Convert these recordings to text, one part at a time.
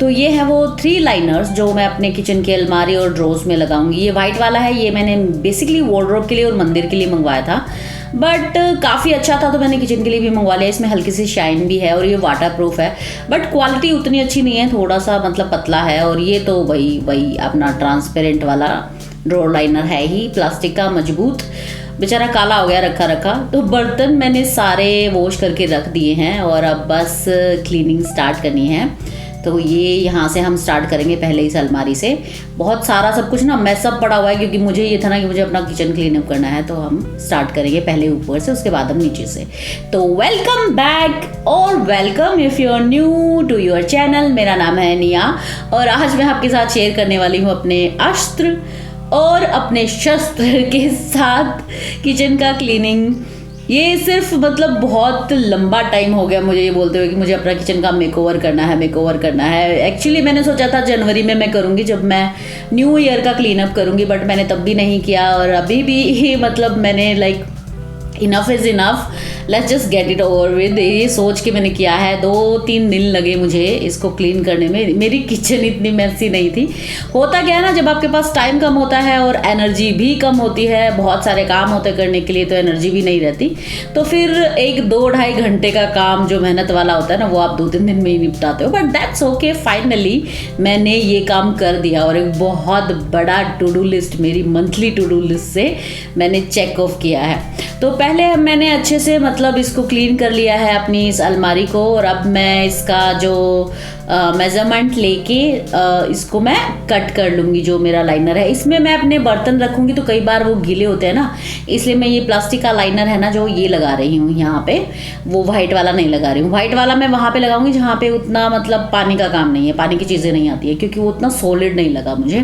तो ये है वो 3 लाइनर्स जो मैं अपने किचन के अलमारी और ड्रॉर्स में लगाऊंगी। ये वाइट वाला है, ये मैंने बेसिकली वार्डरोब के लिए और मंदिर के लिए मंगवाया था, बट काफ़ी अच्छा था तो मैंने किचन के लिए भी मंगवा लिया। इसमें हल्की सी शाइन भी है और ये वाटर प्रूफ है, बट क्वालिटी उतनी अच्छी नहीं है, थोड़ा सा मतलब पतला है। और ये तो वही अपना ट्रांसपेरेंट वाला ड्रॉर लाइनर है ही, प्लास्टिक का मजबूत, बेचारा काला हो गया रखा रखा। तो बर्तन मैंने सारे वॉश करके रख दिए हैं और अब बस क्लीनिंग स्टार्ट करनी है। तो ये यहाँ से हम स्टार्ट करेंगे, पहले इस अलमारी से। बहुत सारा सब कुछ ना मैसअप पड़ा हुआ है, क्योंकि मुझे ये था ना कि मुझे अपना किचन क्लीन अप करना है। तो हम स्टार्ट करेंगे पहले ऊपर से, उसके बाद हम नीचे से। तो वेलकम बैक और welcome if you are new to your channel. मेरा नाम है निया और आज मैं आपके साथ शेयर करने वाली हूँ अपने अस्त्र और अपने शस्त्र के साथ किचन का क्लीनिंग। ये सिर्फ मतलब बहुत लंबा टाइम हो गया मुझे ये बोलते हुए कि मुझे अपना किचन का मेकओवर करना है। एक्चुअली मैंने सोचा था जनवरी में मैं करूँगी, जब मैं न्यू ईयर का क्लीन अप करूँगी, बट मैंने तब भी नहीं किया। और अभी भी मतलब मैंने like enough is enough, let's just get it over with, ये सोच के मैंने किया है। 2-3 दिन लगे मुझे इसको क्लीन करने में। मेरी किचन इतनी मैसी नहीं थी। होता क्या है ना, जब आपके पास टाइम कम होता है और एनर्जी भी कम होती है, बहुत सारे काम होते करने के लिए, तो एनर्जी भी नहीं रहती, तो फिर 1-2-2.5 घंटे का काम जो मेहनत वाला होता है ना, वो आप 2-3 दिन में ही निपटाते हो। बट दैट्स ओके, फाइनली मैंने ये काम कर दिया और एक बहुत बड़ा टू डू लिस्ट, मेरी मंथली टू डू लिस्ट से मैंने चेक ऑफ किया है। तो पहले मैंने अच्छे से मतलब इसको क्लीन कर लिया है अपनी इस अलमारी को, और अब मैं इसका जो मेज़रमेंट लेके इसको मैं कट कर लूँगी। जो मेरा लाइनर है, इसमें मैं अपने बर्तन रखूँगी तो कई बार वो गीले होते हैं ना, इसलिए मैं ये प्लास्टिक का लाइनर है ना जो ये लगा रही हूँ यहाँ पे, वो वाइट वाला नहीं लगा रही हूँ। वाइट वाला मैं वहाँ पे लगाऊंगी जहाँ पे उतना मतलब पानी का काम नहीं है, पानी की चीज़ें नहीं आती है, क्योंकि वो उतना सॉलिड नहीं लगा मुझे।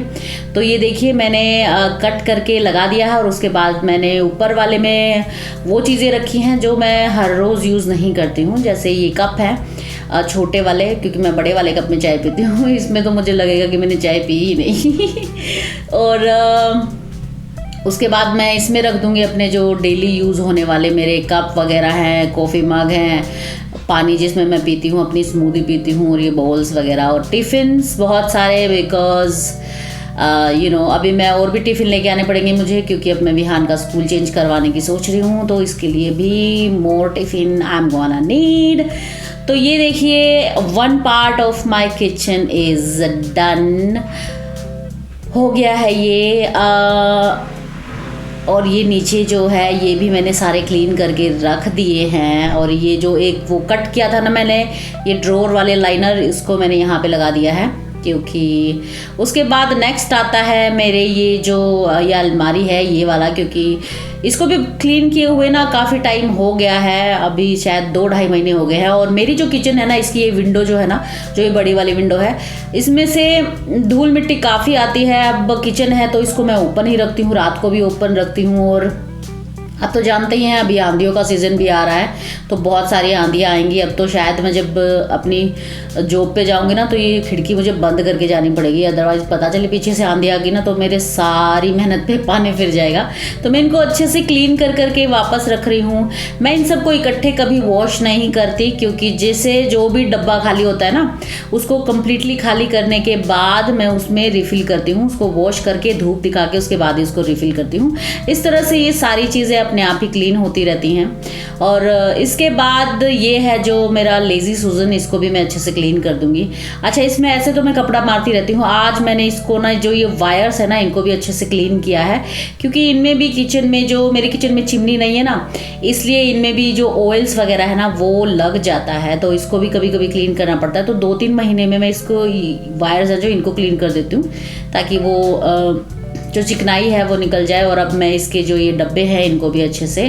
तो ये देखिए मैंने कट करके लगा दिया है, और उसके बाद मैंने ऊपर वाले में वो चीज़ें रखी हैं जो मैं हर रोज़ यूज़ नहीं करती हूँ। जैसे ये कप है छोटे वाले, क्योंकि मैं बड़े वाले कप में चाय पीती हूँ, इसमें तो मुझे लगेगा कि मैंने चाय पी ही नहीं। और उसके बाद मैं इसमें रख दूँगी अपने जो डेली यूज़ होने वाले मेरे कप वगैरह हैं, कॉफ़ी मग हैं, पानी जिसमें मैं पीती हूँ, अपनी स्मूदी पीती हूँ, और ये बाउल्स वगैरह और टिफ़िन्स बहुत सारे, बिकॉज़ अभी मैं और भी टिफ़िन लेके आने पड़ेंगे मुझे, क्योंकि अब मैं विहान का स्कूल चेंज करवाने की सोच रही हूँ, तो इसके लिए भी more tiffin I am gonna need. तो ये देखिए 1 part of my kitchen is done, हो गया है ये। और ये नीचे जो है ये भी मैंने सारे क्लीन करके रख दिए हैं। और ये जो एक वो कट किया था ना मैंने, ये ड्रॉर वाले लाइनर, इसको मैंने यहाँ पे लगा दिया है, क्योंकि उसके बाद नेक्स्ट आता है मेरे ये जो ये अलमारी है ये वाला, क्योंकि इसको भी क्लीन किए हुए ना काफ़ी टाइम हो गया है, अभी शायद 2-2.5 महीने हो गए हैं। और मेरी जो किचन है ना, इसकी ये विंडो जो है ना, जो ये बड़ी वाली विंडो है, इसमें से धूल मिट्टी काफ़ी आती है। अब किचन है तो इसको मैं ओपन ही रखती हूँ, रात को भी ओपन रखती हूँ। और अब तो जानते ही हैं अभी आंधियों का सीज़न भी आ रहा है, तो बहुत सारी आंधियाँ आएंगी। अब तो शायद मैं जब अपनी जॉब पे जाऊंगी ना, तो ये खिड़की मुझे बंद करके जानी पड़ेगी, अदरवाइज़ पता चले पीछे से आंधी आ गई ना, तो मेरे सारी मेहनत पे पानी फिर जाएगा। तो मैं इनको अच्छे से क्लीन कर करके वापस रख रही हूँ। मैं इन सबको इकट्ठे कभी वॉश नहीं करती, क्योंकि जैसे जो भी डब्बा खाली होता है ना, उसको कम्प्लीटली खाली करने के बाद मैं उसमें रिफ़िल करती हूँ, उसको वॉश करके धूप दिखा के उसके बाद इसको रिफ़िल करती हूँ। इस तरह से ये सारी चीज़ें अपने आप ही क्लीन होती रहती हैं। और इसके बाद ये है जो मेरा लेज़ी सूजन, इसको भी मैं अच्छे से क्लीन कर दूंगी। अच्छा, इसमें ऐसे तो मैं कपड़ा मारती रहती हूँ, आज मैंने इसको ना जो ये वायर्स है ना, इनको भी अच्छे से क्लीन किया है, क्योंकि इनमें भी किचन में जो मेरे किचन में चिमनी नहीं है ना, इसलिए इनमें भी जो ऑयल्स वगैरह है ना वो लग जाता है, तो इसको भी कभी कभी क्लीन करना पड़ता है। तो 2-3 महीने में मैं इसको वायर्स है जो इनको क्लीन कर देती हूँ, ताकि वो जो चिकनाई है वो निकल जाए। और अब मैं इसके जो ये डब्बे हैं इनको भी अच्छे से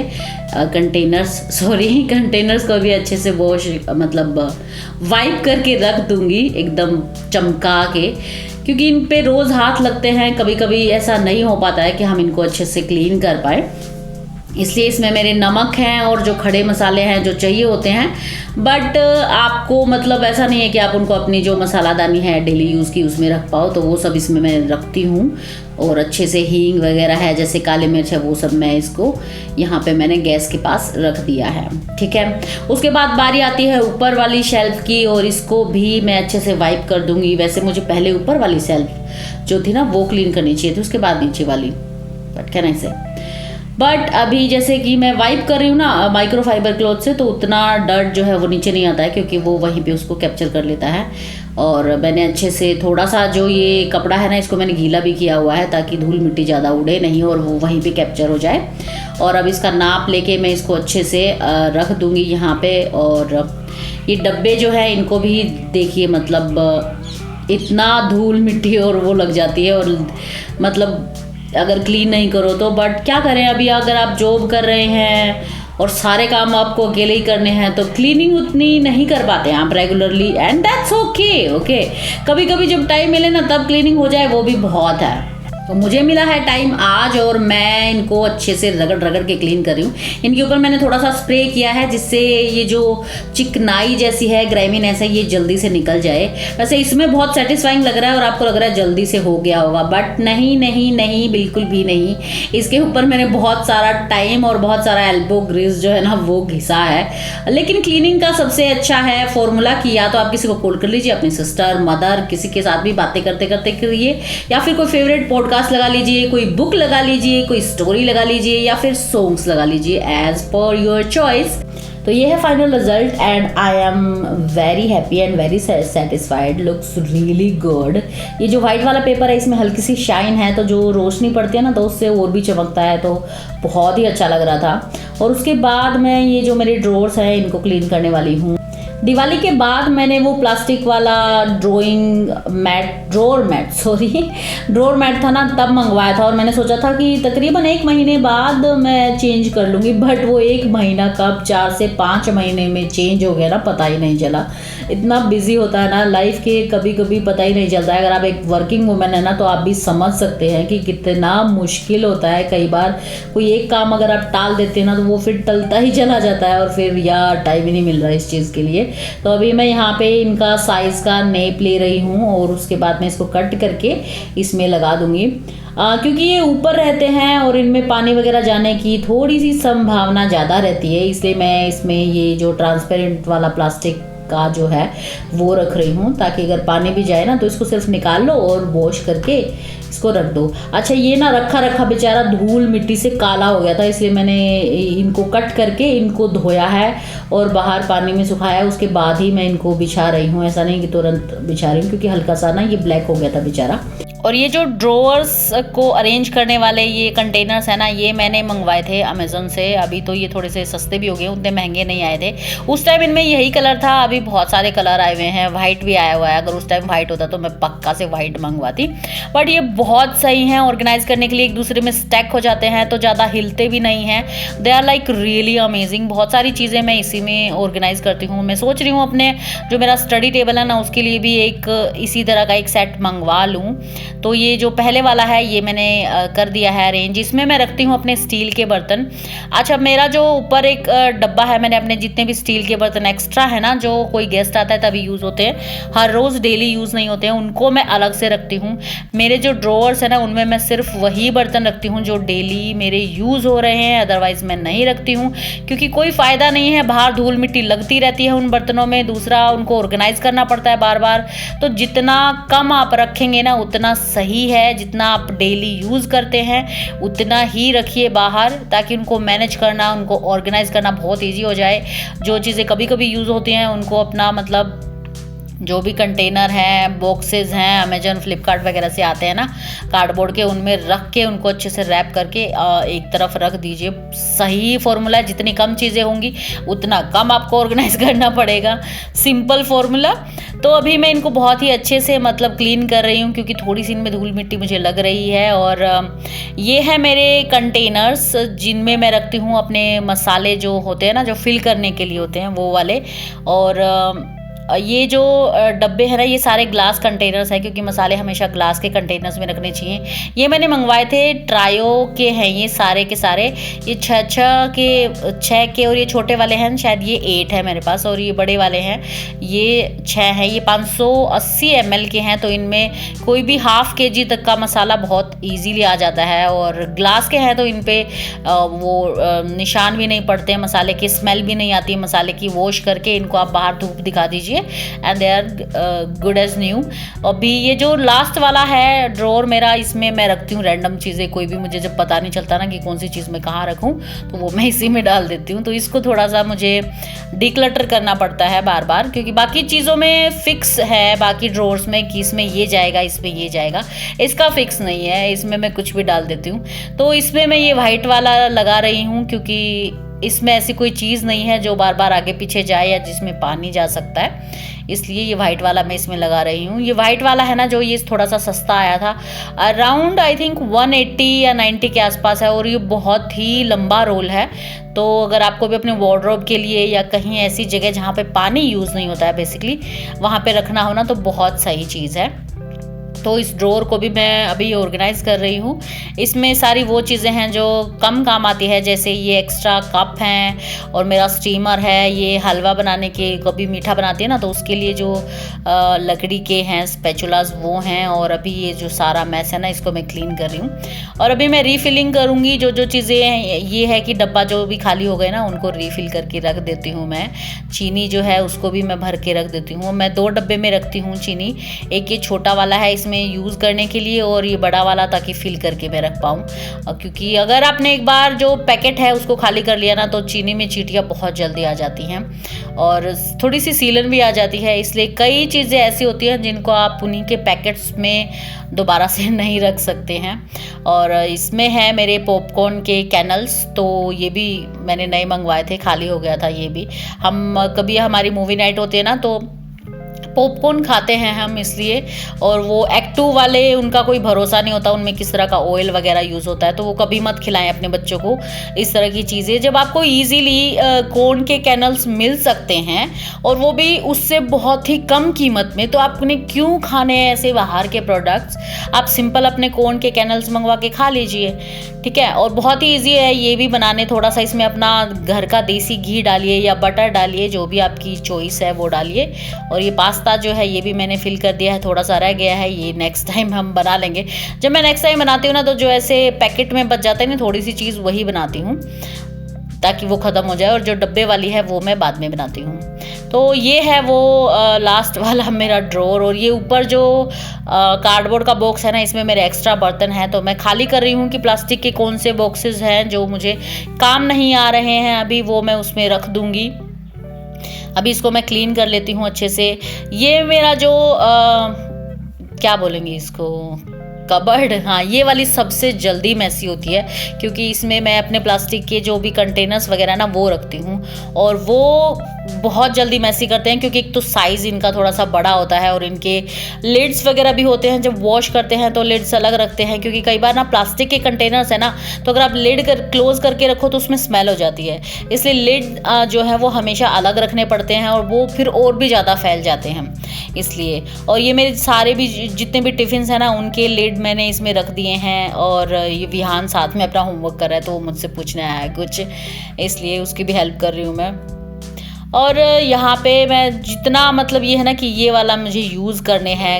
कंटेनर्स को भी अच्छे से वॉश मतलब वाइप करके रख दूंगी, एकदम चमका के, क्योंकि इन पे रोज़ हाथ लगते हैं, कभी कभी ऐसा नहीं हो पाता है कि हम इनको अच्छे से क्लीन कर पाए। इसलिए इसमें मेरे नमक हैं और जो खड़े मसाले हैं जो चाहिए होते हैं। बट आपको मतलब ऐसा नहीं है कि आप उनको अपनी जो मसालादानी है डेली यूज़ की उसमें रख पाओ, तो वो सब इसमें मैं रखती हूँ। और अच्छे से हींग वगैरह है, जैसे काली मिर्च है, वो सब मैं इसको यहाँ पे मैंने गैस के पास रख दिया है। ठीक है, उसके बाद बारी आती है ऊपर वाली शेल्फ की, और इसको भी मैं अच्छे से वाइप कर दूंगी। वैसे मुझे पहले ऊपर वाली शेल्फ जो थी ना वो क्लीन करनी चाहिए थी, उसके बाद नीचे वाली, बट कैन आई से। बट अभी जैसे कि मैं वाइप कर रही हूँ ना माइक्रोफाइबर क्लॉथ से, तो उतना डर्ट जो है वो नीचे नहीं आता है, क्योंकि वो वहीं पे उसको कैप्चर कर लेता है। और मैंने अच्छे से थोड़ा सा जो ये कपड़ा है ना इसको मैंने गीला भी किया हुआ है, ताकि धूल मिट्टी ज़्यादा उड़े नहीं और वो वहीं पे कैप्चर हो जाए। और अब इसका नाप लेके मैं इसको अच्छे से रख दूँगी यहाँ पे। और ये डब्बे जो है इनको भी देखिए, मतलब इतना धूल मिट्टी और वो लग जाती है, और मतलब अगर क्लीन नहीं करो तो। बट क्या करें, अभी अगर आप जॉब कर रहे हैं और सारे काम आपको अकेले ही करने हैं, तो क्लीनिंग उतनी नहीं कर पाते हैं आप रेगुलरली, एंड दैट्स ओके। कभी कभी जब टाइम मिले ना तब क्लीनिंग हो जाए, वो भी बहुत है। तो मुझे मिला है टाइम आज, और मैं इनको अच्छे से रगड़ रगड़ के क्लीन कर रही हूँ। इनके ऊपर मैंने थोड़ा सा स्प्रे किया है, जिससे ये जो चिकनाई जैसी है, ग्राइमीनेस है, ये जल्दी से निकल जाए। वैसे इसमें बहुत सेटिस्फाइंग लग रहा है और आपको लग रहा है जल्दी से हो गया होगा, बट नहीं नहीं नहीं, बिल्कुल भी नहीं। इसके ऊपर मैंने बहुत सारा टाइम और बहुत सारा एल्बो ग्रीस जो है ना वो घिसा है। लेकिन क्लीनिंग का सबसे अच्छा है फॉर्मूला कि या तो आप किसी को कॉल कर लीजिए, अपनी सिस्टर, मदर, किसी के साथ भी बातें करते करते करिए, या फिर कोई फेवरेट पॉडकास्ट लगा लीजिए, कोई बुक लगा लीजिए, कोई स्टोरी लगा लीजिए, या फिर सॉन्ग्स लगा लीजिए, एज पर योर चॉइस। तो ये है final result, and I am very happy and very satisfied, looks really good. ये जो व्हाइट वाला पेपर है इसमें हल्की सी शाइन है, तो जो रोशनी पड़ती है ना तो उससे और भी चमकता है, तो बहुत ही अच्छा लग रहा था। और उसके बाद मैं ये जो मेरे ड्रॉर्स हैं इनको क्लीन करने वाली हूँ। दिवाली के बाद मैंने वो प्लास्टिक वाला ड्रॉर मैट था ना, तब मंगवाया था, और मैंने सोचा था कि तकरीबन 1 महीने बाद मैं चेंज कर लूँगी, बट वो 1 महीना कब 4 से 5 महीने में चेंज हो गया ना, पता ही नहीं चला। इतना बिजी होता है ना लाइफ के, कभी कभी पता ही नहीं चलता है। अगर आप एक वर्किंग वुमेन है ना तो आप भी समझ सकते हैं कि कितना मुश्किल होता है। कई बार कोई एक काम अगर आप टाल देते हैं ना तो वो फिर टलता ही चला जाता है, और फिर यार टाइम ही नहीं मिल रहा इस चीज़ के लिए। तो अभी मैं यहाँ पे इनका साइज़ का नेप ले रही हूँ, और उसके बाद मैं इसको कट करके इसमें लगा दूँगी। क्योंकि ये ऊपर रहते हैं और इनमें पानी वगैरह जाने की थोड़ी सी संभावना ज़्यादा रहती है, इसलिए मैं इसमें ये जो ट्रांसपेरेंट वाला प्लास्टिक का जो है वो रख रही हूँ, ताकि अगर पानी भी जाए ना तो इसको सिर्फ निकाल लो और वॉश करके इसको रख दो। अच्छा, ये ना रखा रखा बेचारा धूल मिट्टी से काला हो गया था, इसलिए मैंने इनको कट करके इनको धोया है और बाहर पानी में सुखाया है, उसके बाद ही मैं इनको बिछा रही हूँ। ऐसा नहीं कि तुरंत बिछा रही हूँ, क्योंकि हल्का सा ना ये ब्लैक हो गया था बेचारा। और ये जो ड्रॉअर्स को अरेंज करने वाले ये कंटेनर्स है ना, ये मैंने मंगवाए थे अमेज़न से। अभी तो ये थोड़े से सस्ते भी हो गए, उतने महंगे नहीं आए थे उस टाइम। इनमें यही कलर था, अभी बहुत सारे कलर आए हुए हैं, वाइट भी आया हुआ है। अगर उस टाइम वाइट होता तो मैं पक्का से वाइट मंगवाती। बट ये बहुत सही हैं ऑर्गेनाइज करने के लिए, एक दूसरे में स्टैक हो जाते हैं तो ज़्यादा हिलते भी नहीं हैं। They are like really amazing. बहुत सारी चीज़ें मैं इसी में ऑर्गेनाइज करती हूँ। मैं सोच रही हूँ अपने जो मेरा स्टडी टेबल है ना उसके लिए भी एक इसी तरह का एक सेट मंगवा लूँ। तो ये जो पहले वाला है ये मैंने कर दिया है अरेंज। इसमें मैं रखती हूँ अपने स्टील के बर्तन। अच्छा, मेरा जो ऊपर एक डब्बा है, मैंने अपने जितने भी स्टील के बर्तन एक्स्ट्रा है ना, जो कोई गेस्ट आता है तभी यूज़ होते हैं, हर रोज़ डेली यूज़ नहीं होते हैं, उनको मैं अलग से रखती हूँ। मेरे जो ड्रॉअर्स है ना उनमें मैं सिर्फ वही बर्तन रखती हूँ जो डेली मेरे यूज़ हो रहे हैं, अदरवाइज़ मैं नहीं रखती हूँ, क्योंकि कोई फ़ायदा नहीं है, बाहर धूल मिट्टी लगती रहती है उन बर्तनों में। दूसरा, उनको ऑर्गेनाइज करना पड़ता है बार बार। तो जितना कम आप रखेंगे ना उतना सही है। जितना आप डेली यूज़ करते हैं उतना ही रखिए बाहर, ताकि उनको मैनेज करना, उनको ऑर्गेनाइज करना बहुत ईजी हो जाए। जो चीज़ें कभी कभी यूज़ होती हैं उनको अपना मतलब जो भी कंटेनर हैं, बॉक्सेस हैं, अमेजन, फ्लिपकार्ट वगैरह से आते हैं ना कार्डबोर्ड के, उनमें रख के उनको अच्छे से रैप करके एक तरफ रख दीजिए। सही फॉर्मूला है, जितनी कम चीज़ें होंगी उतना कम आपको ऑर्गेनाइज करना पड़ेगा। Simple formula. तो अभी मैं इनको बहुत ही अच्छे से मतलब क्लीन कर रही हूँ, क्योंकि थोड़ी सी इनमें धूल मिट्टी मुझे लग रही है। और ये है मेरे कंटेनर्स जिनमें मैं रखती हूँ अपने मसाले जो होते हैं ना, जो फिल करने के लिए होते हैं वो वाले। और ये जो डब्बे हैं ना, ये सारे ग्लास कंटेनर्स हैं, क्योंकि मसाले हमेशा ग्लास के कंटेनर्स में रखने चाहिए। ये मैंने मंगवाए थे, ट्रायो के हैं ये सारे के सारे। ये छः के और ये छोटे वाले हैं शायद ये 8 है मेरे पास, और ये बड़े वाले हैं ये 6 हैं। ये 580 ml के हैं, तो इनमें कोई भी ½ kg तक का मसाला बहुत ईजीली आ जाता है। और ग्लास के हैं तो इन पे वो निशान भी नहीं पड़ते हैं मसाले की, स्मेल भी नहीं आती है मसाले की। वॉश करके इनको आप बाहर धूप दिखा दीजिए and they are good as new. अभी ये जो लास्ट वाला है ड्रॉर मेरा, इसमें मैं रखती हूँ रैंडम चीज़ें। कोई भी मुझे जब पता नहीं चलता ना कि कौन सी चीज़ मैं कहाँ रखूँ, तो वो मैं इसी में डाल देती हूँ। तो इसको थोड़ा सा मुझे डिक्लटर करना पड़ता है बार बार, क्योंकि बाकी चीज़ों में फिक्स है, बाकी ड्रॉर्स में कि इसमें ये जाएगा इसमें ये जाएगा, इसका फिक्स नहीं है। इसमें मैं कुछ भी डाल देती हूँ। तो इसमें मैं ये वाइट वाला लगा रही हूँ, क्योंकि इसमें ऐसी कोई चीज़ नहीं है जो बार बार आगे पीछे जाए या जिसमें पानी जा सकता है, इसलिए ये वाइट वाला मैं इसमें लगा रही हूँ। ये वाइट वाला है ना जो, ये थोड़ा सा सस्ता आया था, अराउंड आई थिंक 180 या 90 के आसपास है, और ये बहुत ही लंबा रोल है। तो अगर आपको भी अपने वार्डरोब के लिए या कहीं ऐसी जगह जहाँ पे पानी यूज़ नहीं होता है बेसिकली, वहाँ पे रखना हो ना, तो बहुत सही चीज़ है। तो इस ड्रॉर को भी मैं अभी ऑर्गेनाइज़ कर रही हूँ। इसमें सारी वो चीज़ें हैं जो कम काम आती है, जैसे ये एक्स्ट्रा कप हैं, और मेरा स्टीमर है, ये हलवा बनाने के, कभी मीठा बनाती है ना तो उसके लिए जो लकड़ी के हैं स्पैचुलास वो हैं। और अभी ये जो सारा मैस है ना, इसको मैं क्लीन कर रही हूँ। और अभी मैं रीफिलिंग करूँगी। जो जो चीज़ें हैं, ये है कि डब्बा जो भी खाली हो गए ना, उनको रीफिल करके रख देती हूँ मैं। चीनी जो है उसको भी मैं भर के रख देती हूँ। मैं 2 डब्बे में रखती हूँ चीनी, एक ये छोटा वाला है इसमें यूज़ करने के लिए, और ये बड़ा वाला ताकि फिल करके मैं रख पाऊँ। क्योंकि अगर आपने एक बार जो पैकेट है उसको खाली कर लिया ना, तो चीनी में चींटियाँ बहुत जल्दी आ जाती हैं और थोड़ी सी सीलन भी आ जाती है। इसलिए कई चीज़ें ऐसी होती हैं जिनको आप उन्हीं के पैकेट्स में दोबारा से नहीं रख सकते हैं। और इसमें है मेरे पॉपकॉर्न के कैनल्स, तो ये भी मैंने नए मंगवाए थे, खाली हो गया था ये भी। हम कभी हमारी मूवी नाइट होती है ना, तो पॉपकॉर्न खाते हैं हम इसलिए, और वो एक्टू वाले उनका कोई भरोसा नहीं होता, उनमें किस तरह का ऑयल वगैरह यूज़ होता है, तो वो कभी मत खिलाएं अपने बच्चों को इस तरह की चीज़ें। जब आपको इजीली कॉर्न के कैनल्स मिल सकते हैं और वो भी उससे बहुत ही कम कीमत में, तो आपने क्यों खाने हैं ऐसे बाहर के प्रोडक्ट्स। आप सिंपल अपने कॉर्न के कैनल्स मंगवा के खा लीजिए, ठीक है। और बहुत ही ईजी है ये भी बनाने। थोड़ा सा इसमें अपना घर का देसी घी डालिए या बटर डालिए, जो भी आपकी चॉइस है वो डालिए। और ये पास्ता जो है ये भी मैंने फिल कर दिया है, थोड़ा सा रह गया है, ये नेक्स्ट टाइम हम बना लेंगे। जब मैं नेक्स्ट टाइम बनाती हूँ ना, तो जो ऐसे पैकेट में बच जाता है ना थोड़ी सी चीज़, वही बनाती हूँ ताकि वो ख़त्म हो जाए, और जो डब्बे वाली है वो मैं बाद में बनाती हूँ। तो ये है वो लास्ट वाला मेरा ड्रॉर। और ये ऊपर जो कार्डबोर्ड का बॉक्स है ना, इसमें मेरे एक्स्ट्रा बर्तन हैं, तो मैं खाली कर रही हूँ कि प्लास्टिक के कौन से बॉक्सेस हैं जो मुझे काम नहीं आ रहे हैं अभी, वो मैं उसमें रख दूँगी। अभी इसको मैं क्लीन कर लेती हूँ अच्छे से। ये मेरा जो क्या बोलेंगे इसको, कबर्ड, हाँ, ये वाली सबसे जल्दी मैसी होती है, क्योंकि इसमें मैं अपने प्लास्टिक के जो भी कंटेनर्स वगैरह ना वो रखती हूँ, और वो बहुत जल्दी मैसी करते हैं, क्योंकि एक तो साइज़ इनका थोड़ा सा बड़ा होता है, और इनके लिड्स वगैरह भी होते हैं। जब वॉश करते हैं तो लिड्स अलग रखते हैं, क्योंकि कई बार ना प्लास्टिक के कंटेनर्स है ना, तो अगर आप लिड क्लोज करके रखो तो उसमें स्मेल हो जाती है, इसलिए लिड जो है वो हमेशा अलग रखने पड़ते हैं, और वो फिर और भी ज़्यादा फैल जाते हैं इसलिए। और ये मेरे सारे भी जितने भी टिफ़िन्स हैं ना, उनके लिड मैंने इसमें रख दिए हैं। और ये विहान साथ में अपना होमवर्क कर रहा है, तो वो मुझसे पूछने आया है कुछ, इसलिए उसकी भी हेल्प कर रही हूँ मैं। और यहाँ पे मैं जितना, मतलब ये है ना कि ये वाला मुझे यूज़ करने हैं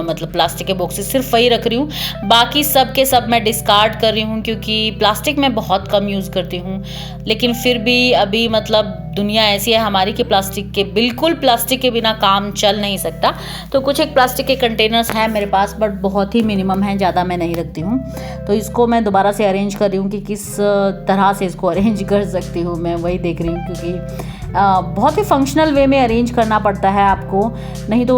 मतलब प्लास्टिक के बॉक्सेस, सिर्फ वही रख रही हूँ, बाकी सब के सब मैं डिस्कार्ड कर रही हूँ, क्योंकि प्लास्टिक मैं बहुत कम यूज़ करती हूँ। लेकिन फिर भी अभी मतलब दुनिया ऐसी है हमारी कि बिल्कुल प्लास्टिक के बिना काम चल नहीं सकता। तो कुछ एक प्लास्टिक के कंटेनर्स हैं मेरे पास, बट बहुत ही मिनिमम है, ज़्यादा मैं नहीं रखती हूँ। तो इसको मैं दोबारा से अरेंज कर रही हूँ कि किस तरह से इसको अरेंज कर सकती हूँ, मैं वही देख रही हूँ, क्योंकि बहुत ही फंक्शनल वे में अरेंज करना पड़ता है आपको, नहीं तो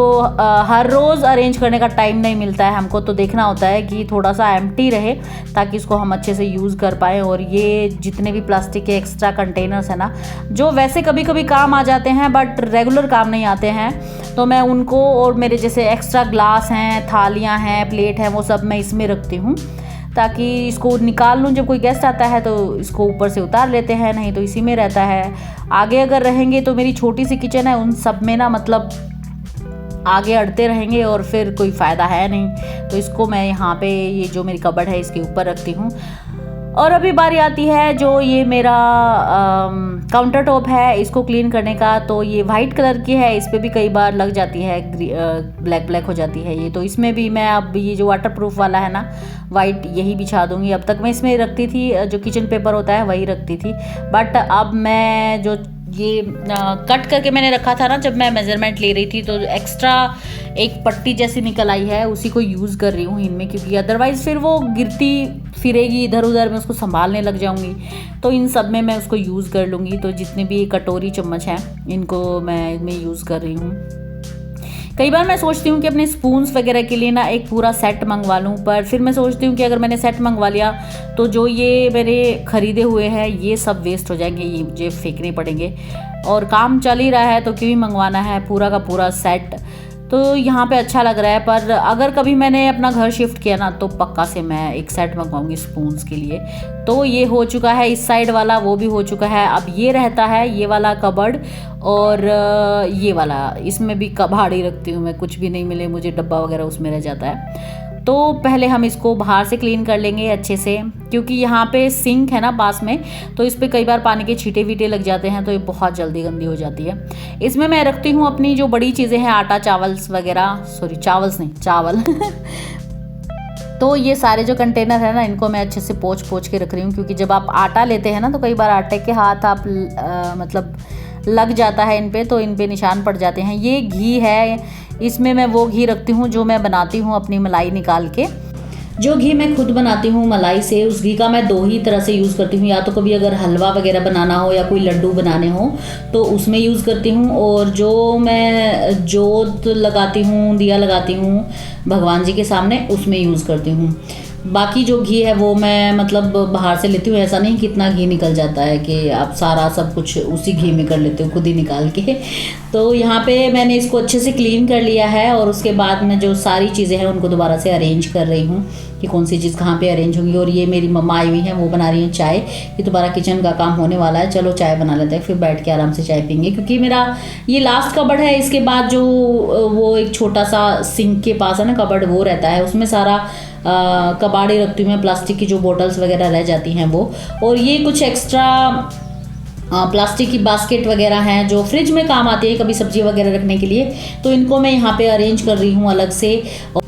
हर रोज़ अरेंज करने का टाइम नहीं मिलता है हमको। तो देखना होता है कि थोड़ा सा एम्प्टी रहे ताकि इसको हम अच्छे से यूज़ कर पाएँ। और ये जितने भी प्लास्टिक के एक्स्ट्रा कंटेनर्स हैं ना, जो वैसे कभी कभी काम आ जाते हैं बट रेगुलर काम नहीं आते हैं, तो मैं उनको, और मेरे जैसे एक्स्ट्रा ग्लास हैं, थालियाँ हैं, प्लेट हैं, वो सब मैं इसमें रखती हूँ, ताकि इसको निकाल लूँ। जब कोई गेस्ट आता है तो इसको ऊपर से उतार लेते हैं, नहीं तो इसी में रहता है। आगे अगर रहेंगे तो मेरी छोटी सी किचन है, उन सब में ना मतलब आगे अड़ते रहेंगे और फिर कोई फ़ायदा है नहीं। तो इसको मैं यहाँ पे ये जो मेरी कबर्ड है इसके ऊपर रखती हूँ। और अभी बारी आती है जो ये मेरा काउंटर टॉप है, इसको क्लीन करने का। तो ये वाइट कलर की है, इस पर भी कई बार लग जाती है, ब्लैक ब्लैक हो जाती है ये। तो इसमें भी मैं अब ये जो वाटर प्रूफ वाला है ना वाइट, यही बिछा दूंगी। अब तक मैं इसमें रखती थी जो किचन पेपर होता है वही रखती थी, बट अब मैं जो ये कट करके मैंने रखा था ना जब मैं मेज़रमेंट ले रही थी, तो एक्स्ट्रा एक पट्टी जैसी निकल आई है, उसी को यूज़ कर रही हूँ इनमें, क्योंकि अदरवाइज़ फिर वो गिरती फिरेगी इधर उधर, मैं उसको संभालने लग जाऊँगी। तो इन सब में मैं उसको यूज़ कर लूँगी। तो जितने भी कटोरी चम्मच हैं इनको मैं इनमें यूज़ कर रही हूँ। कई बार मैं सोचती हूँ कि अपने स्पून्स वगैरह के लिए ना एक पूरा सेट मंगवा लूँ, पर फिर मैं सोचती हूँ कि अगर मैंने सेट मंगवा लिया तो जो ये मेरे ख़रीदे हुए हैं ये सब वेस्ट हो जाएंगे, ये मुझे फेंकने पड़ेंगे। और काम चल ही रहा है तो क्यों ही मंगवाना है पूरा का पूरा सेट। तो यहाँ पे अच्छा लग रहा है, पर अगर कभी मैंने अपना घर शिफ्ट किया ना तो पक्का से मैं एक सेट मंगवाऊंगी स्पून्स के लिए। तो ये हो चुका है इस साइड वाला, वो भी हो चुका है। अब ये रहता है ये वाला कबर्ड, और ये वाला, इसमें भी कबाड़ ही रखती हूँ मैं, कुछ भी नहीं मिले मुझे डब्बा वगैरह उसमें रह जाता है। तो पहले हम इसको बाहर से क्लीन कर लेंगे अच्छे से, क्योंकि यहाँ पे सिंक है ना पास में, तो इस पर कई बार पानी के छींटे वीटे लग जाते हैं, तो ये बहुत जल्दी गंदी हो जाती है। इसमें मैं रखती हूँ अपनी जो बड़ी चीज़ें हैं, आटा चावल्स वगैरह, सॉरी चावल्स नहीं चावल तो ये सारे जो कंटेनर है ना इनको मैं अच्छे से पोंछ के रख रही हूँ, क्योंकि जब आप आटा लेते हैं ना तो कई बार आटे के हाथ आप मतलब लग जाता है इन पे, तो इन पे निशान पड़ जाते हैं। ये घी है, इसमें मैं वो घी रखती हूँ जो मैं बनाती हूँ अपनी मलाई निकाल के। जो घी मैं खुद बनाती हूँ मलाई से, उस घी का मैं दो ही तरह से यूज़ करती हूँ। या तो कभी अगर हलवा वगैरह बनाना हो या कोई लड्डू बनाने हो तो उसमें यूज़ करती हूँ, और जो मैं जोत लगाती हूँ, दिया लगाती हूँ भगवान जी के सामने, उसमें यूज़ करती हूँ। बाकी जो घी है वो मैं मतलब बाहर से लेती हूँ। ऐसा नहीं कितना घी निकल जाता है कि आप सारा सब कुछ उसी घी में कर लेते हो खुद ही निकाल के। तो यहाँ पे मैंने इसको अच्छे से क्लीन कर लिया है, और उसके बाद मैं जो सारी चीज़ें हैं उनको दोबारा से अरेंज कर रही हूँ कि कौन सी चीज़ कहाँ पे अरेंज होंगी। और ये मेरी मम्मा आई हुई हैं, वो बना रही हैं चाय, कि दोबारा किचन का काम होने वाला है, चलो चाय बना लेते हैं, फिर बैठ के आराम से चाय पीएंगे। क्योंकि मेरा ये लास्ट कबर्ड है, इसके बाद जो वो एक छोटा सा सिंक के पास है ना कबर्ड, वो रहता है, उसमें सारा कबाड़े रखती हूँ मैं, प्लास्टिक की जो बोटल्स वगैरह रह जाती हैं वो। और ये कुछ एक्स्ट्रा प्लास्टिक की बास्केट वगैरह हैं जो फ्रिज में काम आती है कभी सब्जी वगैरह रखने के लिए, तो इनको मैं यहाँ पे अरेंज कर रही हूँ अलग से।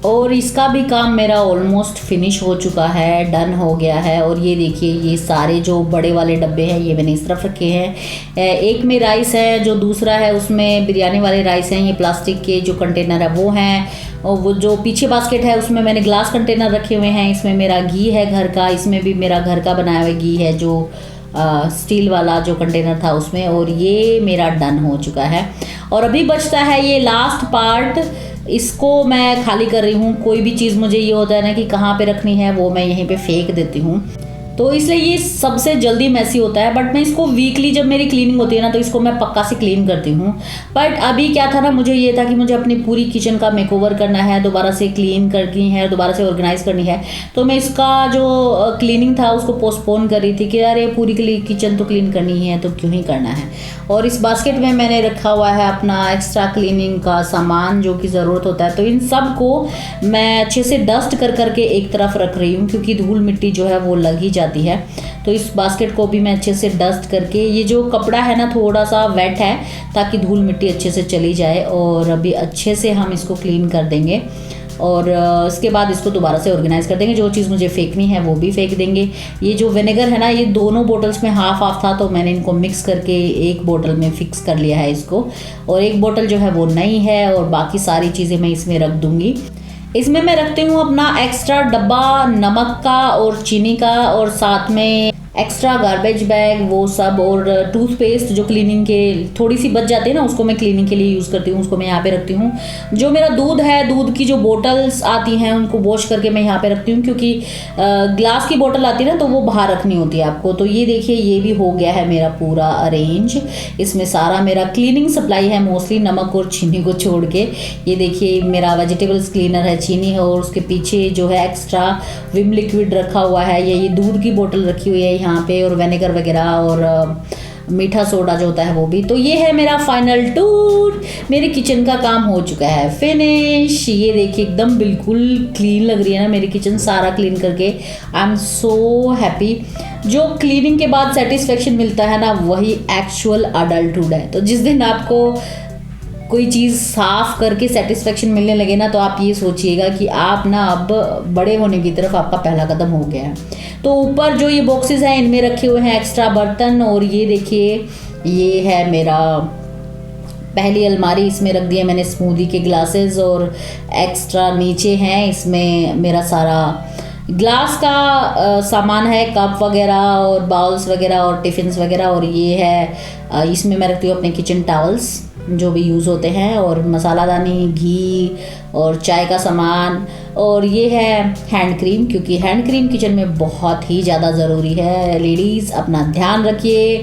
और इसका भी काम मेरा ऑलमोस्ट फिनिश हो चुका है, डन हो गया है। और ये देखिए ये सारे जो बड़े वाले डब्बे हैं ये मैंने इस तरफ रखे हैं। एक में राइस है, जो दूसरा है उसमें बिरयानी वाले राइस हैं। ये प्लास्टिक के जो कंटेनर है वो हैं, और वो जो पीछे बास्केट है उसमें मैंने ग्लास कंटेनर रखे हुए हैं। इसमें मेरा घी है घर का, इसमें भी मेरा घर का बनाया हुआ घी है, जो स्टील वाला जो कंटेनर था उसमें। और ये मेरा डन हो चुका है। और अभी बचता है ये लास्ट पार्ट, इसको मैं खाली कर रही हूँ। कोई भी चीज़ मुझे ये होता है ना कि कहाँ पे रखनी है, वो मैं यहीं पे फेंक देती हूँ, तो इसलिए ये सबसे जल्दी मैसी होता है। बट मैं इसको वीकली जब मेरी क्लीनिंग होती है ना तो इसको मैं पक्का से क्लीन करती हूँ। बट अभी क्या था ना, मुझे ये था कि मुझे अपनी पूरी किचन का मेकओवर करना है, दोबारा से क्लीन करनी है, दोबारा से ऑर्गेनाइज करनी है। तो मैं इसका जो क्लीनिंग था उसको पोस्टपोन कर रही थी कि यार ये पूरी किचन तो क्लीन करनी ही है, तो क्यों ही करना है। और इस बास्केट में मैंने रखा हुआ है अपना एक्स्ट्रा क्लीनिंग का सामान जो कि ज़रूरत होता है। तो इन सब को मैं अच्छे से डस्ट कर करके एक तरफ रख रही हूँ, क्योंकि धूल मिट्टी जो है वो लग ही जाती है। तो इस बास्केट को भी मैं अच्छे से डस्ट करके, ये जो कपड़ा है ना थोड़ा सा वेट है ताकि धूल मिट्टी अच्छे से चली जाए। और अभी अच्छे से हम इसको क्लीन कर देंगे, और इसके बाद इसको दोबारा से ऑर्गेनाइज कर देंगे। जो चीज़ मुझे फेंकनी है वो भी फेंक देंगे। ये जो विनेगर है ना, ये दोनों बोटल्स में हाफ हाफ था, तो मैंने इनको मिक्स करके एक बोतल में फिक्स कर लिया है इसको। और एक बोतल जो है वो नई है, और बाकी सारी चीज़ें मैं इसमें रख दूँगी। इसमें मैं रखती हूँ अपना एक्स्ट्रा डब्बा नमक का और चीनी का, और साथ में एक्स्ट्रा गार्बेज बैग वो सब, और टूथपेस्ट जो क्लीनिंग के थोड़ी सी बच जाती है ना, उसको मैं क्लीनिंग के लिए यूज़ करती हूँ, उसको मैं यहाँ पे रखती हूँ। जो मेरा दूध है, दूध की जो बोटल्स आती हैं उनको वॉश करके मैं यहाँ पे रखती हूँ, क्योंकि ग्लास की बोतल आती है ना तो वो बाहर रखनी होती है आपको। तो ये देखिए ये भी हो गया है मेरा पूरा अरेंज। इसमें सारा मेरा क्लीनिंग सप्लाई है, मोस्टली नमक और चीनी को छोड़ के। ये देखिए मेरा वेजिटेबल्स क्लीनर है, चीनी है, और उसके पीछे जो है एक्स्ट्रा विम लिक्विड रखा हुआ है, ये दूध की बोतल रखी हुई है यहाँ पे, और विनेगर वगैरह और मीठा सोडा जो होता है वो भी। तो ये है मेरा फाइनल टूर। मेरे किचन का काम हो चुका है फिनिश। ये देखिए एकदम बिल्कुल क्लीन लग रही है ना मेरी किचन, सारा क्लीन करके आई एम सो हैप्पी। जो क्लीनिंग के बाद सेटिस्फेक्शन मिलता है ना, वही एक्चुअल अडल्टहुड है। तो जिस दिन आपको कोई चीज़ साफ करके सेटिस्फेक्शन मिलने लगे ना, तो आप ये सोचिएगा कि आप ना अब बड़े होने की तरफ आपका पहला कदम हो गया है। तो ऊपर जो ये बॉक्सेस हैं इनमें रखे हुए हैं एक्स्ट्रा बर्तन, और ये देखिए ये है मेरा पहली अलमारी, इसमें रख दिया मैंने स्मूदी के ग्लासेस, और एक्स्ट्रा नीचे हैं इसमें मेरा सारा ग्लास का सामान है, कप वगैरह और बाउल्स वगैरह और टिफ़िन्स वगैरह। और ये है इसमें मैं रखती हूँ अपने किचन टॉवल्स जो भी यूज़ होते हैं, और मसालादानी, घी और चाय का सामान। और ये है हैंड क्रीम, क्योंकि हैंड क्रीम किचन में बहुत ही ज़्यादा ज़रूरी है। लेडीज़ अपना ध्यान रखिए,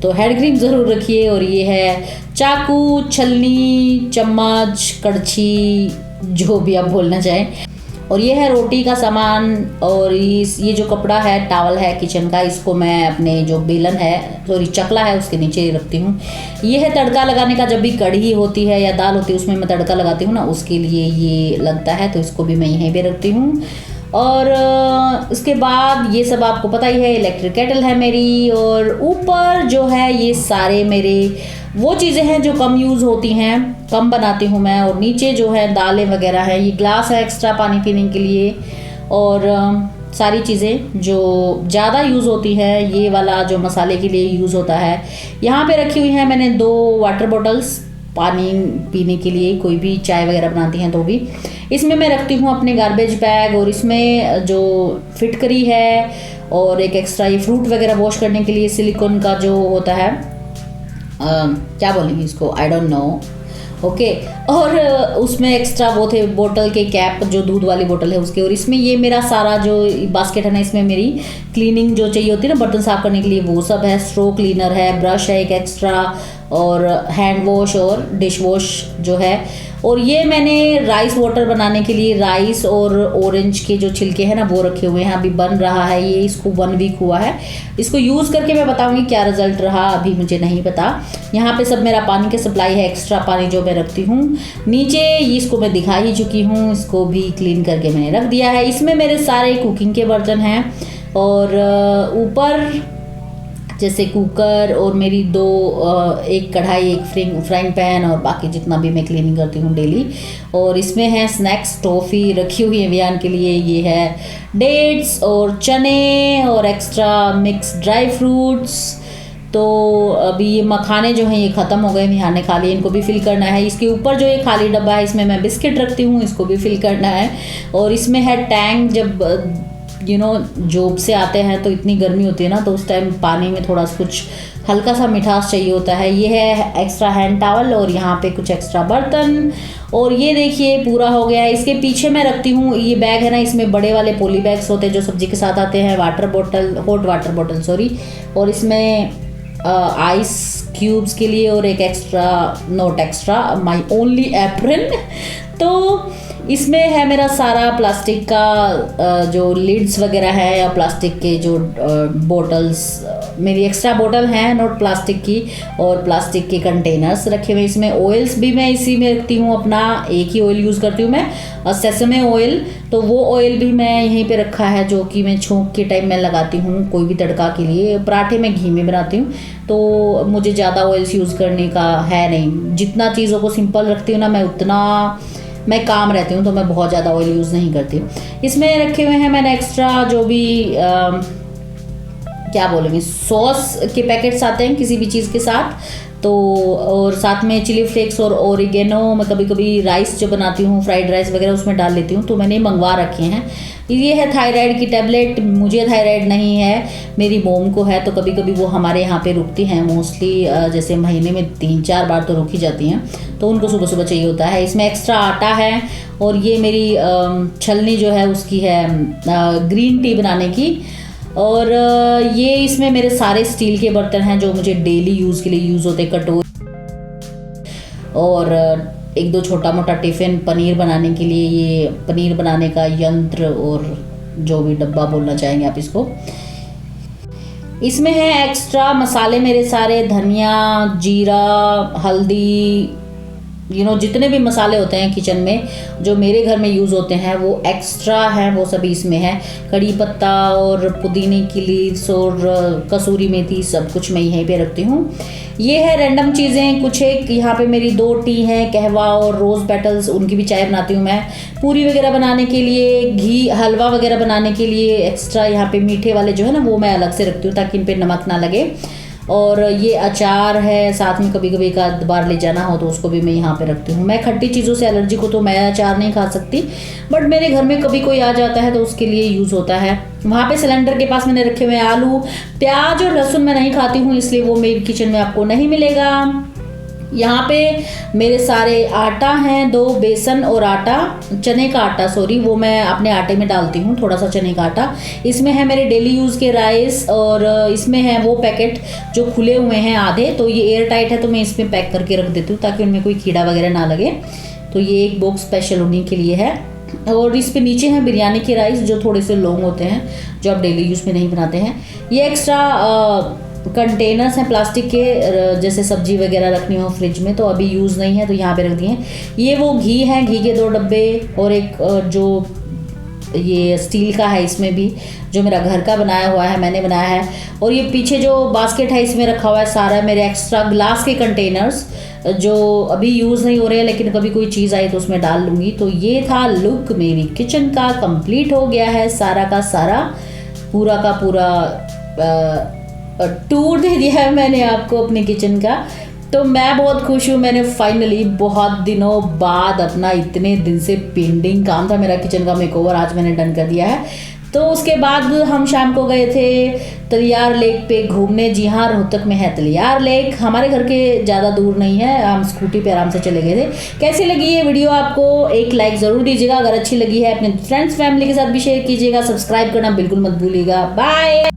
तो हैंड क्रीम ज़रूर रखिए। और ये है चाकू, छलनी, चम्मच, कड़छी, जो भी आप बोलना चाहें। और ये है रोटी का सामान। और ये जो कपड़ा है, टॉवल है किचन का, इसको मैं अपने जो बेलन है, सॉरी चकला है, उसके नीचे रखती हूँ। ये है तड़का लगाने का, जब भी कढ़ी होती है या दाल होती है उसमें मैं तड़का लगाती हूँ ना, उसके लिए ये लगता है, तो इसको भी मैं यहीं पे रखती हूँ। और उसके बाद ये सब आपको पता ही है, इलेक्ट्रिक केटल है मेरी। और ऊपर जो है ये सारे मेरे वो चीज़ें हैं जो कम यूज़ होती हैं, कम बनाती हूँ मैं। और नीचे जो है दालें वगैरह है, ये ग्लास है एक्स्ट्रा पानी पीने के लिए। और सारी चीज़ें जो ज़्यादा यूज़ होती हैं, ये वाला जो मसाले के लिए यूज़ होता है, यहाँ पे रखी हुई हैं मैंने 2 वाटर बॉटल्स पानी पीने के लिए, कोई भी चाय वगैरह बनाती हैं तो भी। इसमें मैं रखती हूँ अपने गार्बेज बैग, और इसमें जो फिटकरी है, और एक एक्स्ट्रा ये फ्रूट वगैरह वॉश करने के लिए सिलिकॉन का जो होता है, क्या बोलेंगे इसको, आई डोंट नो, ओके। और उसमें एक्स्ट्रा वो थे बोतल के कैप, जो दूध वाली बोतल है उसके। और इसमें ये मेरा सारा जो बास्केट है ना, इसमें मेरी क्लीनिंग जो चाहिए होती है ना बर्तन साफ करने के लिए, वो सब है। स्ट्रो क्लीनर है, ब्रश है एक एक्स्ट्रा, और हैंड वॉश और डिश वॉश जो है। और ये मैंने राइस वाटर बनाने के लिए राइस और ऑरेंज के जो छिलके हैं ना वो रखे हुए हैं, अभी बन रहा है ये, इसको 1 वीक हुआ है। इसको यूज़ करके मैं बताऊंगी क्या रिजल्ट रहा, अभी मुझे नहीं पता। यहाँ पे सब मेरा पानी की सप्लाई है, एक्स्ट्रा पानी जो मैं रखती हूँ। नीचे इसको मैं दिखा ही चुकी हूँ, इसको भी क्लीन करके मैंने रख दिया है। इसमें मेरे सारे कुकिंग के बर्तन हैं। और ऊपर जैसे कुकर, और मेरी 2 एक कढ़ाई, एक फ्राइंग पैन, और बाकी जितना भी मैं क्लीनिंग करती हूँ डेली। और इसमें है स्नैक्स, टॉफ़ी रखी हुई है वियान के लिए। ये है डेट्स और चने और एक्स्ट्रा मिक्स ड्राई फ्रूट्स। तो अभी ये मखाने जो हैं ये ख़त्म हो गए, विहान ने खा लिए, इनको भी फिल करना है। इसके ऊपर जो ये खाली डब्बा है, इसमें मैं बिस्किट रखती हूँ, इसको भी फिल करना है। और इसमें है टैंक, जब जॉब से आते हैं तो इतनी गर्मी होती है ना, तो उस टाइम पानी में थोड़ा कुछ हल्का सा मिठास चाहिए होता है। ये है एक्स्ट्रा हैंड टॉवल, और यहाँ पे कुछ एक्स्ट्रा बर्तन। और ये देखिए पूरा हो गया है। इसके पीछे मैं रखती हूँ ये बैग है ना, इसमें बड़े वाले पोली बैग्स होते हैं जो सब्जी के साथ आते हैं, water bottle, hot water bottle sorry. और इसमें आइस क्यूब्स के लिए, और एक extra, not extra, my only apron. तो इसमें है मेरा सारा प्लास्टिक का जो लिड्स वगैरह है, या प्लास्टिक के जो बोटल्स, मेरी एक्स्ट्रा बोतल हैं नॉट प्लास्टिक की, और प्लास्टिक के कंटेनर्स रखे हुए। इसमें ऑयल्स भी मैं इसी में रखती हूँ, अपना एक ही ऑयल यूज़ करती हूँ मैं, सेसमे ऑयल। तो वो ऑयल भी मैं यहीं पे रखा है, जो कि मैं छोंक के टाइम में लगाती हूँ कोई भी तड़का के लिए। पराठे में घी में बनाती हूँ, तो मुझे ज़्यादा ऑयल्स यूज़ करने का है नहीं। जितना चीज़ों को सिंपल रखती हूँ ना मैं, उतना मैं काम रहती हूँ, तो मैं बहुत ज़्यादा ऑयल यूज़ नहीं करती हूँ। इसमें रखे हुए हैं मैंने एक्स्ट्रा जो भी क्या बोलेंगे, सॉस के पैकेट्स आते हैं किसी भी चीज़ के साथ, तो और साथ में चिली फ्लेक्स और ओरिगेनो मैं कभी कभी राइस जो बनाती हूँ फ्राइड राइस वगैरह उसमें डाल लेती हूँ, तो मैंने मंगवा रखे हैं। ये है थायराइड की टैबलेट। मुझे थायराइड नहीं है, मेरी मोम को है, तो कभी कभी वो हमारे यहाँ पे रुकती हैं मोस्टली, जैसे महीने में 3-4 बार तो रुक ही जाती हैं, तो उनको सुबह सुबह चाहिए होता है। इसमें एक्स्ट्रा आटा है और ये मेरी छलनी जो है उसकी है ग्रीन टी बनाने की। और ये इसमें मेरे सारे स्टील के बर्तन हैं जो मुझे डेली यूज़ के लिए यूज़ होते हैं, कटोरी और एक दो छोटा मोटा टिफ़िन पनीर बनाने के लिए, ये पनीर बनाने का यंत्र और जो भी डब्बा बोलना चाहेंगे आप इसको। इसमें है एक्स्ट्रा मसाले मेरे सारे, धनिया, जीरा, हल्दी, जितने भी मसाले होते हैं किचन में जो मेरे घर में यूज़ होते हैं वो एक्स्ट्रा हैं, वो सभी इसमें है। कड़ी पत्ता और पुदीने की लीव्स और कसूरी मेथी सब कुछ मैं यहीं पे रखती हूँ। ये है रैंडम चीज़ें कुछ, एक यहाँ पे मेरी 2 टी हैं, कहवा और रोज़ पेटल्स, उनकी भी चाय बनाती हूँ मैं। पूरी वगैरह बनाने के लिए, घी हलवा वगैरह बनाने के लिए एक्स्ट्रा यहाँ पे मीठे वाले जो है ना वो मैं अलग से रखती हूँ ताकि इन पे नमक ना लगे। और ये अचार है, साथ में कभी कभी एक आध बार ले जाना हो तो उसको भी मैं यहाँ पे रखती हूँ। मैं खट्टी चीज़ों से एलर्जिक हूँ तो मैं अचार नहीं खा सकती, बट मेरे घर में कभी कोई आ जाता है तो उसके लिए यूज़ होता है। वहाँ पे सिलेंडर के पास मैंने रखे हुए आलू, प्याज और लहसुन मैं नहीं खाती हूँ, इसलिए वो मेरी किचन में आपको नहीं मिलेगा। यहाँ पे मेरे सारे आटा हैं, 2 बेसन और आटा, चने का आटा सॉरी, वो मैं अपने आटे में डालती हूँ, थोड़ा सा चने का आटा। इसमें है मेरे डेली यूज़ के राइस और इसमें है वो पैकेट जो खुले हुए हैं आधे, तो ये एयर टाइट है तो मैं इसमें पैक करके रख देती हूँ ताकि उनमें कोई कीड़ा वगैरह ना लगे। तो ये एक बॉक्स स्पेशल उन्हीं के लिए है। और इस पे नीचे हैं बिरयानी के राइस जो थोड़े से लॉन्ग होते हैं, जो आप डेली यूज़ में नहीं बनाते हैं। ये एक्स्ट्रा कंटेनर्स हैं प्लास्टिक के, जैसे सब्जी वगैरह रखनी हो फ्रिज में, तो अभी यूज़ नहीं है तो यहाँ पे रख दिए हैं। ये वो घी है, घी के 2 डब्बे और एक जो ये स्टील का है, इसमें भी जो मेरा घर का बनाया हुआ है, मैंने बनाया है। और ये पीछे जो बास्केट है इसमें रखा हुआ है सारा मेरे एक्स्ट्रा ग्लास के कंटेनर्स जो अभी यूज़ नहीं हो रहे हैं, लेकिन कभी कोई चीज़ आई तो उसमें डाल लूँगी। तो ये था लुक मेरी किचन का, कंप्लीट हो गया है सारा का सारा, पूरा का पूरा टूर दे दिया है मैंने आपको अपनी किचन का। तो मैं बहुत खुश हूँ, मैंने फाइनली बहुत दिनों बाद अपना इतने दिन से पेंडिंग काम था मेरा किचन का मेकओवर आज मैंने डन कर दिया है। तो उसके बाद हम शाम को गए थे तलियार लेक पे घूमने। जी हाँ, रोहतक में है तलियार लेक, हमारे घर के ज़्यादा दूर नहीं है, हम स्कूटी पे आराम से चले गए थे। कैसी लगी ये वीडियो आपको? एक लाइक ज़रूर दीजिएगा, अगर अच्छी लगी है अपने फ्रेंड्स फैमिली के साथ भी शेयर कीजिएगा, सब्सक्राइब करना बिल्कुल मत भूलिएगा। बाय।